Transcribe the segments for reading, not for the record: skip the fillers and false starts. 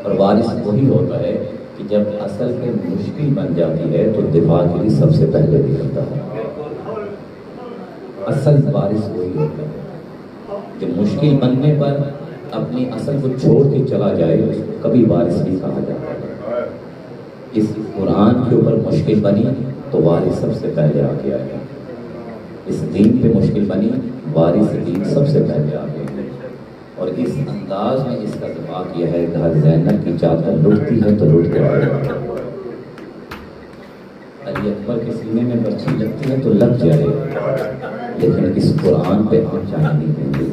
اور وارث وہی ہوتا ہے کہ جب اصل پہ مشکل بن جاتی ہے تو دفاع کے لیے سب سے پہلے نکلتا ہے. اصل وارث وہی ہوتا ہے. جب مشکل بننے پر اپنی اصل کو چھوڑ کے چلا جائے اس کو کبھی وارث نہیں کہا جاتا ہے. اس قرآن کے اوپر مشکل بنی تو وارث سب سے پہلے آ کے آئے. اس دین پہ مشکل بنی وارث دین سب سے پہلے آ گئے. اور اس انداز میں اس کا دفاع کیا ہے کہ زینب کی چادر لٹتی ہے تو لٹ جائے، علی اکبر کے سینے میں برچھی لگتی ہے تو لگ جائے، لیکن اس قرآن پہ ہم جانے نہیں دیں گے.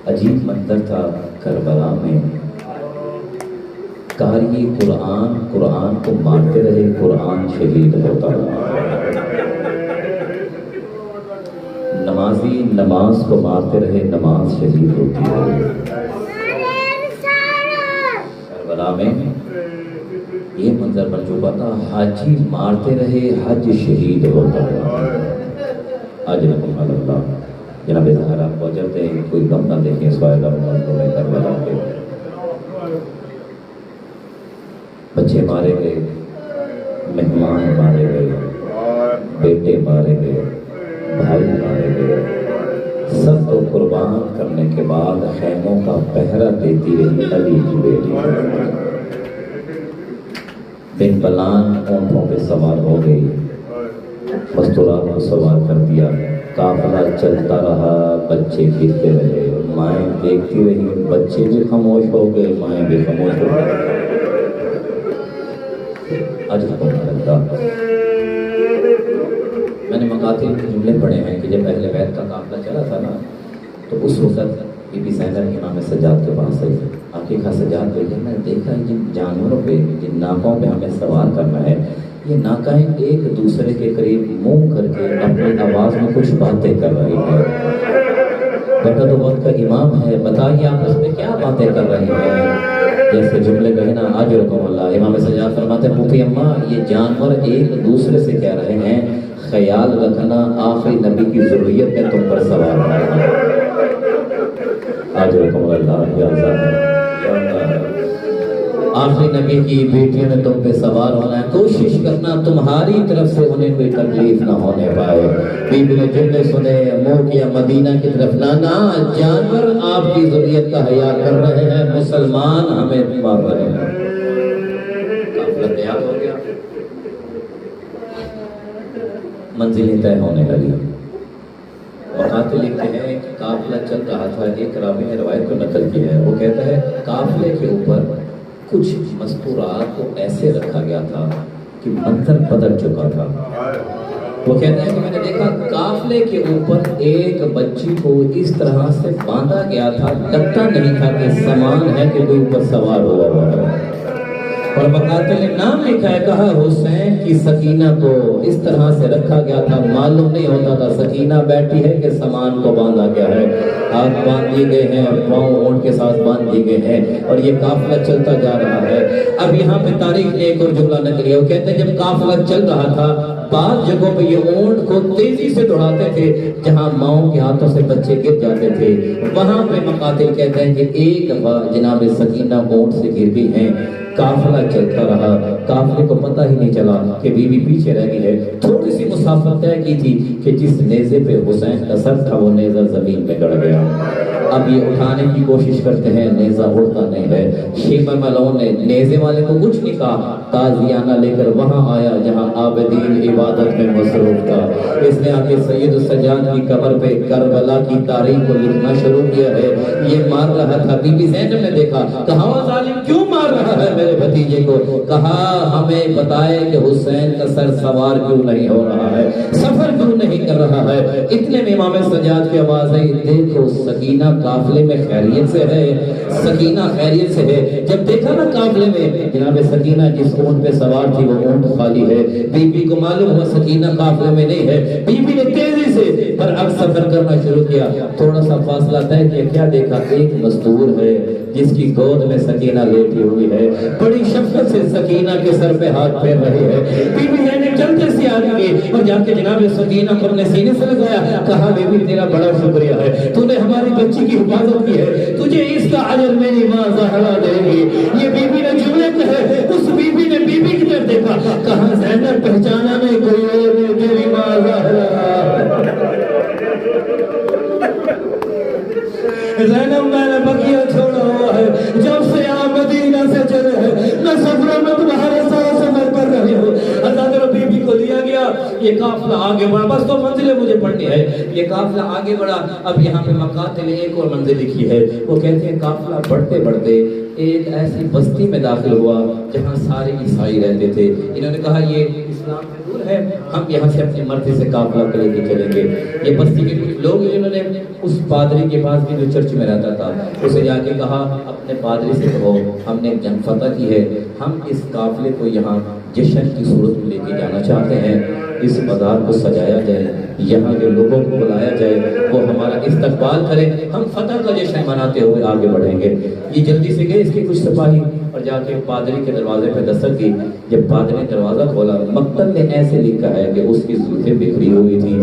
عجیب منظر تھا کربلا میں، قاری قرآن قرآن کو مارتے رہے، قرآن شہید ہوتا رہا. نمازی نماز کو مارتے رہے، نماز شہید ہوتی رہی. کربلا میں یہ منظر بن چکا تھا، حاجی مارتے رہے، حج شہید ہوتا رہا. اجرکم اللہ. جناب زہرا کو اجر دیں، کوئی غم نہ دیکھیں سوائے غم میں کربلا کے. بچے مارے گئے، مہمان مارے گئے، بیٹے مارے گئے، بھائی مارے گئے. سب کو قربان کرنے کے بعد خیموں کا پہرا دیتی رہی علی کی بیٹی. بن بلان اونٹوں پہ سوار ہو گئی، مستورات کو سوار کر دیا. قافلہ چلتا رہا، بچے گرتے رہے، مائیں دیکھتی رہی، بچے بھی خاموش ہو گئے، مائیں بھی خاموش ہو گئے. میں نے مقاتل کے جملے پڑھے ہیں کہ جب اہل بیت کا قافلہ چلا تھا نا تو اس وقت بی بی زینب امام سجاد کے پاس آئی. آپ کی کہا سجاد بھائی میں نے دیکھا ہے جن جانوروں پہ جن ناکوں پہ ہمیں سوار کرنا ہے یہ ناکائیں ایک دوسرے کے قریب منہ کر کے اپنی آواز میں کچھ باتیں کر رہی ہیں. بیٹا تو وقت کا امام ہے، بتائیے آپس میں کیا باتیں کر رہی ہیں. جیسے جملے کہے نا اجرکم اللہ. امام سجاد فرماتے ہیں پھوپھی اماں یہ جانور ایک دوسرے سے کہہ رہے ہیں خیال رکھنا آخری نبی کی ذریت میں تم پر سوار ہونا. اجرکم اللہ یا آخری نبی کی بیٹیوں نے تم پہ سوار ہونا ہے. کوشش کرنا تمہاری طرف سے انہیں کوئی تکلیف نہ ہونے پائے. بی بی نے جملے سنے، منہ کیا مدینہ کی طرف. نانا جانور آپ کی ذریت کا حیا کر رہے ہیں، مسلمان ہمیں مار رہے ہیں. قافلہ تیار ہو گیا، منزلیں طے ہونے لگی. مقاتل لکھتے ہیں کہ قافلہ چل رہا تھا. ایک راوی نے روایت کو نقل کی ہے، وہ کہتا ہے قافلے کے اوپر کچھ مستورات کو ایسے رکھا گیا تھا کہ منظر بدل چکا تھا. وہ کہتے ہیں کہ میں نے دیکھا قافلے کے اوپر ایک بچی کو اس طرح سے باندھا گیا تھا، لگتا نہیں تھا کہ سامان ہے کہ کوئی اوپر سوار ہوا ہے. اور مقاتل نے نام لکھا ہے، کہا حسین کی سکینہ کو اس طرح سے رکھا گیا تھا معلوم نہیں ہوتا تھا سکینہ بیٹھی ہے کہ سامان کو باندھا گیا ہے. ہاتھ باندھ دیے گئے ہیں، پاؤں اونٹ کے ساتھ باندھ دیے گئے ہیں اور یہ قافلہ چلتا جا رہا ہے. اب یہاں پہ تاریخ نے ایک اور جملہ نقلی ہے. وہ کہتے ہیں جب قافلہ چل رہا تھا بعض جگہوں پہ یہ اونٹ کو تیزی سے دوڑاتے تھے، جہاں ماؤں کے ہاتھوں سے بچے گر جاتے تھے وہاں پہ مقاتل کہتے ہیں کہ ایک دفعہ جناب سکینہ اونٹ سے گر گئی ہیں. قافلہ چلتا رہا، قافلے کو پتہ ہی نہیں چلا کہ بیوی پیچھے رہ گئی ہے. تھوڑی سی مسافت طے کی تھی کہ جس نیزے پہ حسین کا سر تھا وہ نیزہ زمین پہ گڑ گیا. اب یہ اٹھانے کی کوشش کرتے ہیں، نیزہ اڑتا نہیں ہے. شیبہ ملعون نے نیزے والے کو کچھ نہیں کہا، تازیانہ لے کر وہاں آیا جہاں عابدین عبادت میں مصروف تھا. اس نے آ کے سید السجاد کی قبر پہ کربلا کی تاریخ کو لکھنا شروع کیا ہے. یہ مار رہا تھا، بی بی زینب نے دیکھا، کہا ظالم کیوں مار رہا ہے میرے بھتیجے کو؟ کہا ہمیں بتائے کہ حسین کا سر سوار کیوں نہیں ہو رہا ہے، سفر کیوں نہیں کر رہا ہے. اتنے میں امام سجاد کی آواز آئی، دیکھو سکینہ قافلے میں خیریت سے ہے، سکینہ خیریت سے ہے. جب دیکھا نا قافلے میں جناب سکینہ جس اونٹ پہ سوار تھی وہ اونٹ خالی ہے، بی بی کو معلوم ہوا سکینہ قافلے میں نہیں ہے. بی بی نے تیزی سے برعکس سفر کرنا شروع کیا. تھوڑا سا فاصلہ طے کیا، کیا دیکھا ایک مستور ہے جس کی گود میں سکینہ لیٹی ہوئی ہے. بڑی شفقت سے سکینہ کے سر پہ ہاتھ پھیر رہی ہے. بی بی نے جلدی سے آگے گئی اور جا کے جناب سکینہ کو اپنے سینے سے لگایا. کہا بی بی تیرا بڑا شکریہ ہے، تو نے ہماری بچی کی حفاظت کی ہے، تجھے اس کا اجر میری ماں زینب میں نے بقیہ چھوڑا ہوا ہے، جب سے آپ مدینہ سے چلے ہیں میں سفروں میں تمہارے ساتھ سفر کر رہی ہوں۔ حضرت بی بی کو لیا گیا، یہ قافلہ آگے بڑھا، بس تو منزلیں مجھے پڑھنی ہے، یہ قافلہ آگے بڑھا۔ اب یہاں پہ مقاتل ایک اور منزل لکھی ہے، وہ کہتے ہیں قافلہ بڑھتے بڑھتے ایک ایسی بستی میں داخل ہوا جہاں سارے عیسائی رہتے تھے۔ انہوں نے کہا یہ اسلام سے دور ہے، ہم یہاں سے اپنی مرضی سے قافلہ لے کے چلیں گے۔ یہ بستی کے کچھ لوگ جنہوں نے اس پادری کے پاس بھی جو چرچ میں رہتا تھا اسے جا کے کہا اپنے پادری سے کہو ہم نے ایک جنگ فتح کی ہے، ہم اس قافلے کو یہاں جشن کی صورت میں لے کے جانا چاہتے ہیں، اس بازار کو سجایا جائے، یہاں کے لوگوں کو بلایا جائے، وہ ہمارا استقبال کرے، ہم فتح کا جشن مناتے ہوئے آگے بڑھیں گے۔ یہ جلدی سے گئے اس کے کچھ سپاہی اور جا کے پادری کے دروازے پہ دستک کی۔ جب پادری نے دروازہ کھولا، مقتل نے ایسے لکھا ہے کہ اس کی زلفیں بکھری ہوئی تھی،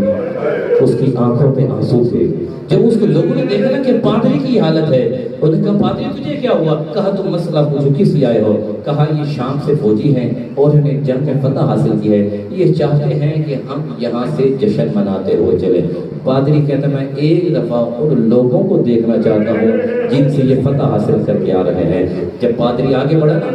اس کی آنکھوں پہ آنسو تھے۔ جب اس کو لوگوں نے دیکھا نا کہ پادری کی حالت ہے، انہوں نے کہا پادری تجھے کیا ہوا؟ کہا تم مسئلہ پوچھو، کس لیے آئے ہو؟ کہا یہ شام سے فوجی ہیں اور انہیں جنگ میں فتح حاصل کی ہے، یہ چاہتے ہیں کہ ہم یہاں سے جشن مناتے ہوئے چلیں۔ پادری کہتا میں ایک دفعہ ان لوگوں کو دیکھنا چاہتا ہوں جن سے یہ فتح حاصل کر کے آ رہے ہیں۔ جب پادری آگے بڑھا نا،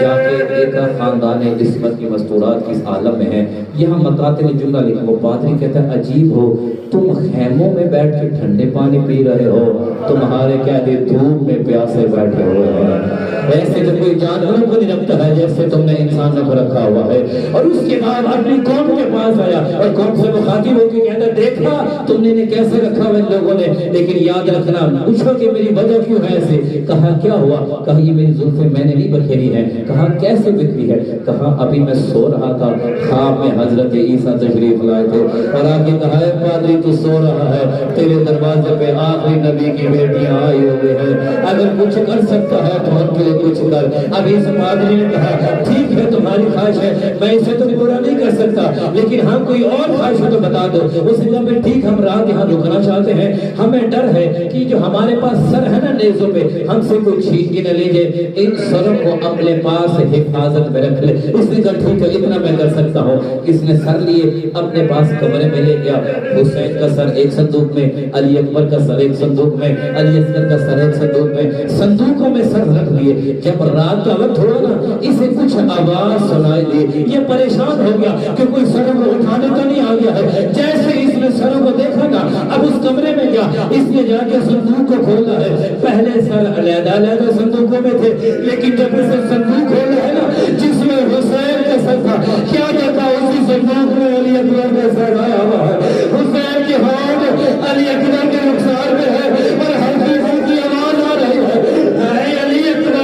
جا کے دیکھا خاندان عصمت کی مستورات کس عالم میں ہیں۔ یہاں مقاتل جملہ لکھا، وہ پادری کہتا ہے عجیب ہو، تم خیموں میں بیٹھ کے ٹھنڈے پانی پی رہے ہو، تمہارے قیدی دھوپ میں پیاسے بیٹھے ہوئے ہیں۔ ایسے تو کوئی جانوروں کو نہیں رکھتا ہے جیسے تم نے انسانوں کو رکھا ہوا ہے۔ اور اس کے بعد اپنی قوم کے پاس آیا اور قوم سے مخاطب ہو کے کہتا دیکھا تم نے انہیں کیسے رکھا ہوا ان لوگوں نے، لیکن یاد رکھنا پوچھو کہ میری وجہ کیوں ہے ایسے؟ کہا کیا ہوا؟ کہا یہ میری زلفیں میں نے نہیں بکھیری ہیں۔ کہا کیسے بکھری ہے؟ کہا ابھی میں سو رہا تھا، خواب میں حضرت عیسیٰ تشریف لائے تھے اور آگے کہا ہے پادری تو سو رہا ہے، تیرے دروازے پہ آخری نبی کی بیٹیاں آئی ہوئے ہیں، اگر کچھ کر سکتا ہے تو ان کے لیے کچھ کر۔ ابھی اس پادری نے کہا ٹھیک ہے تمہاری خواہش ہے، میں اسے تو پورا نہیں کر سکتا، لیکن ہاں کوئی اور خواہش ہے تو بتا دو۔ اس نے کہا ٹھیک ہم رات یہاں رکنا چاہتے ہیں، ہمیں ڈر ہے کہ جو ہمارے پاس سر ہے نا نیزوں پہ، ہم سے کوئی چھین کے نہ لے جائے، ان سروں کو اپنے پاس حفاظت میں رکھ لے۔ اس نے کہا ٹھیک ہے اتنا میں کر سکتا ہوں۔ اس نے سر لیے اپنے پاس کمرے میں لے گیا، حسین کا سر ایک صندوق میں، علی اکبر کا سر ایک صندوق میں، علی اصغر کا سر ایک صندوق میں، صندوقوں میں سر رکھ لیے۔ جب رات کا وقت ہوا نا، اسے کچھ آواز سنائی دی، یہ پریشان ہو گیا کہ کوئی سروں کو اٹھانے تو نہیں آ گیا ہے۔ جیسے اس نے سروں کو دیکھا نا، اب اس کمرے میں گیا، اس نے جا کے صندوق کو کھولا ہے۔ پہلے سر علیحدہ علیحدہ صندوقوں میں تھے، لیکن جب اسے صندوق کھولا ہے نا جس میں حسین کا سر تھا، کیا کہتا اسی صندوق میں علی اکبر کا سر آیا ہوا ہے۔ حسین کی ہاتھ علی اکبر کے رخسار میں ہے اور ہلکی ہلکی آواز آ رہی ہے، اے علی اکبر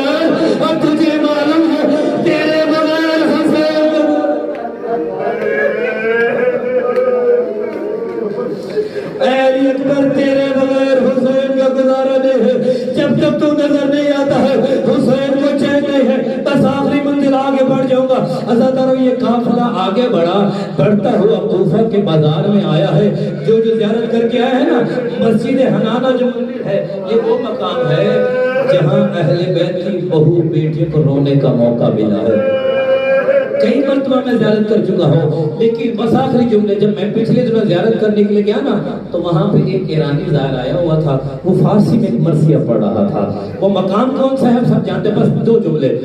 اب تجھے معلوم ہے تیرے بغیر حسین، اے علی اکبر تیرے بغیر حسین کا گزارا نہیں ہے، جب تک تو نظر نہیں آتا ہے حسین کو چین نہیں ہے، بس آخری منزل آگے بڑھ جاؤں گا۔ عزادارو یہ قافلہ آگے بڑھا، بڑھتا ہوا کوفہ کے بازار میں آیا ہے۔ جو زیارت کر کے آیا ہے نا، مسجد حنانہ جو مندر ہے، یہ وہ مقام ہے جہاں اہل بیت کی بہو بیٹیوں کو رونے کا موقع ملا ہے۔ کئی مرتبہ میں زیارت کر چکا ہوں، لیکن بس آخری جملے جب میں پچھلے دنوں زیارت کرنے کے لیے گیا نا، تو وہاں پہ ایک ایرانی ظاہر آیا ہوا تھا، وہ فارسی میں مرثیہ پڑھ رہا تھا۔ وہ مقام کون سا ہے سب جانتے، بس دو جملے۔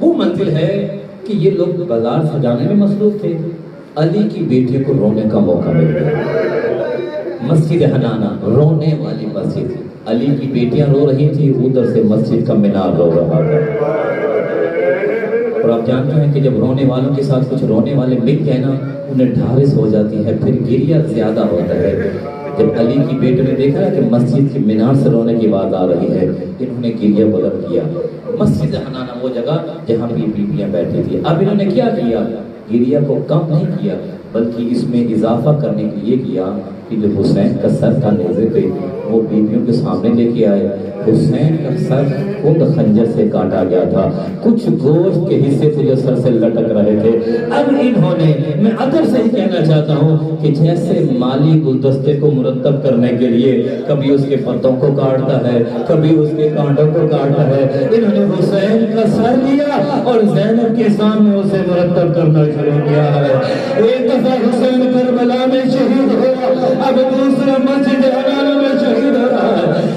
وہ منزل ہے کہ یہ لوگ بازار سجانے میں مصروف تھے، علی کی بیٹیوں کو رونے کا موقع مل گیا۔ مسجد حنانہ رونے والی مسجد، علی کی بیٹیاں رو رہی تھی، ادھر سے مسجد کا مینار رو رہا تھا۔ اور آپ جانتے ہیں کہ جب رونے والوں کے ساتھ کچھ رونے والے مل گئے نا، انہیں ڈھارس ہو جاتی ہے، پھر گریہ زیادہ ہوتا ہے۔ جب علی کی بیٹی نے دیکھا کہ مسجد کی مینار سے رونے کی بات آ رہی ہے، انہوں نے گریہ بلند کیا۔ مسجد حنانہ وہ جگہ جہاں بیویاں بیٹھی تھی، اب انہوں نے کیا کیا؟ گریہ کو کم نہیں کیا، بلکہ اس میں اضافہ کرنے کے لیے کیا کہ جو حسین کا سر تھا نیزے پہ، وہ بیویوں کے سامنے لے کے آئے۔ حسین کا سر خود خنجر سے کاٹا گیا تھا، کچھ گوشت کے حصے تھے جو سر سے لٹک رہے تھے۔ اب انہوں نے، میں ادب سے ہی کہنا چاہتا ہوں کہ جیسے مالی گلدستے کو مرتب کرنے کے لیے کبھی اس کے پتوں کو کاٹتا ہے، کبھی اس کے کانٹوں کو کاٹتا ہے، انہوں نے حسین کا سر لیا اور زینب کے سامنے اسے مرتب کرنا شروع کیا ہے۔ ایک دفعہ حسین کربلا میں شہید ہوا، اب دوسرا مسجد حنانہ میں شہید ہو رہا ہے۔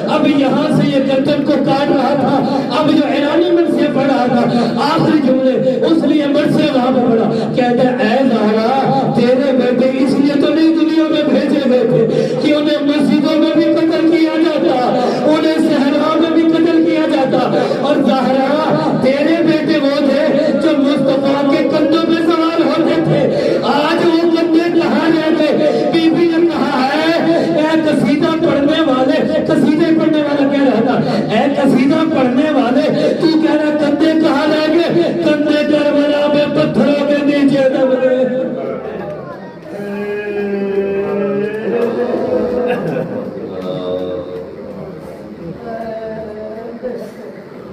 قصیدہ پڑھنے